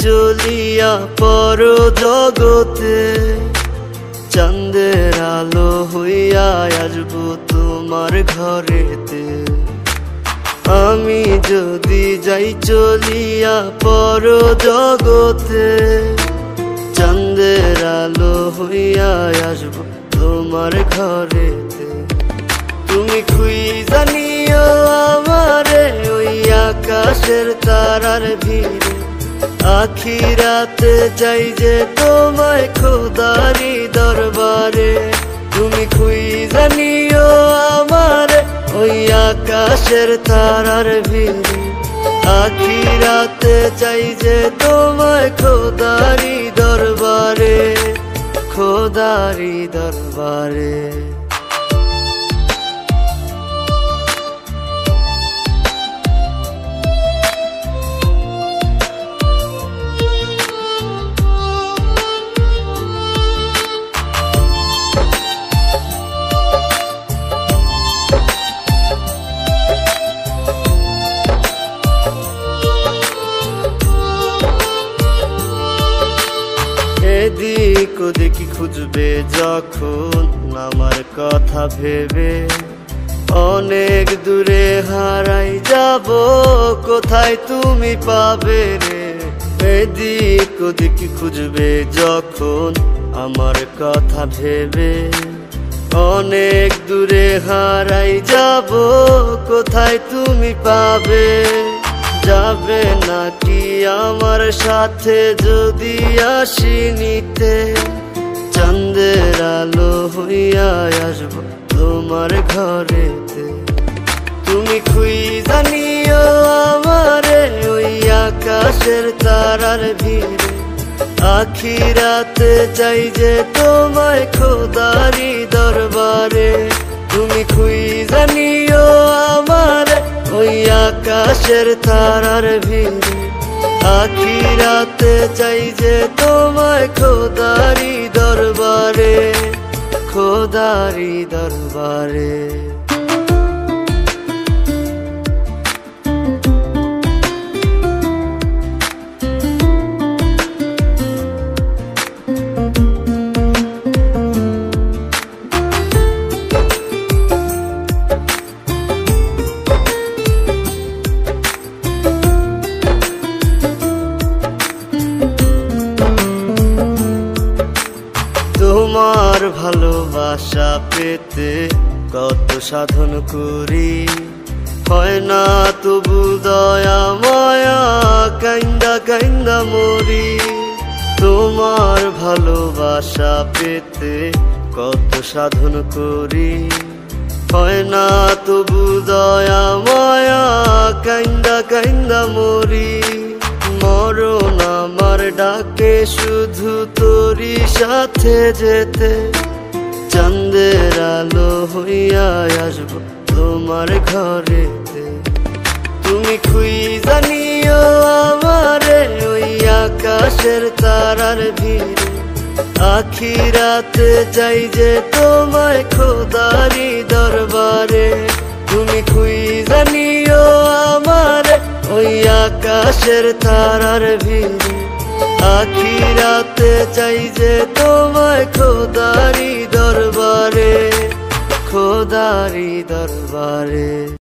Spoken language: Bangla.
চলিয়া পর জগতে, চাঁদের আলো হইয়া আসবো তোমার ঘরেতে। আমি যদি যাই চলিয়া পর জগতে, চাঁদের আলো হইয়া আসবো তোমার ঘরেতে। তুমি খুঁজা নিও আমারে ওই আকাশের তারার ভিড়ে, আখিরাতে চাই যে তোমায় খোদারি দরবারে। তুমি খুঁজা নিও আমারে ওই আকাশের তারার ভিড়ে, আখিরাতে চাই যে তোমায় খোদারি দরবারে, খোদারি দরবারে। এদিক ওদিক খুঁজবে যখন আমার কথা ভেবে, অনেক দূরে হারাই যাব কোথায় তুমি পাবে রে। এদিক ওদিক খুঁজবে যখন আমার কথা ভেবে, অনেক দূরে হারাই যাব কোথায় তুমি পাবে। যাবে নাকি আমার সাথে যদি আসি নিতে, চাঁদের আলো হইয়া আসবো তোমার ঘরেতে। তুমি খুঁজা নিও আমারে ওই আকাশের তারার ভিড়ে, আখিরাতে চাই যে তোমায় খোদারি দরবারে। তুমি খুঁজা নিও আমারে ওই আকাশের তারার ভিড়ে, আখিরাতে চাই যে তোমায় খোদারি দরবারে, খোদারি দরবারে। তোমার ভালোবাসা পেতে কত সাধন করি, হয় না তবু দয়া মায়া কাইন্দা কাইন্দা মরি। তোমার ভালোবাসা পেতে কত সাধন করি, হয় না তবু দয়া মায়া কাইন্দা কাইন্দা মরি। মরণ আমার ডাকে শুধু তোরই সাথে যেতে, চাঁদের আলো হইয়া আসবো তোমার ঘরেতে। তুমি খুঁজা নিও আমারে ওই আকাশের তারার ভিড়ে, আখিরাতে চাই যে তোমায় খোদারি দরবারে। তুমি খুঁজা নিও আমারে ওই আকাশের তারার ভিড়ে, আখিরাতে চাই যে তোমায় খোদারি দরবারে, খোদারি দরবারে।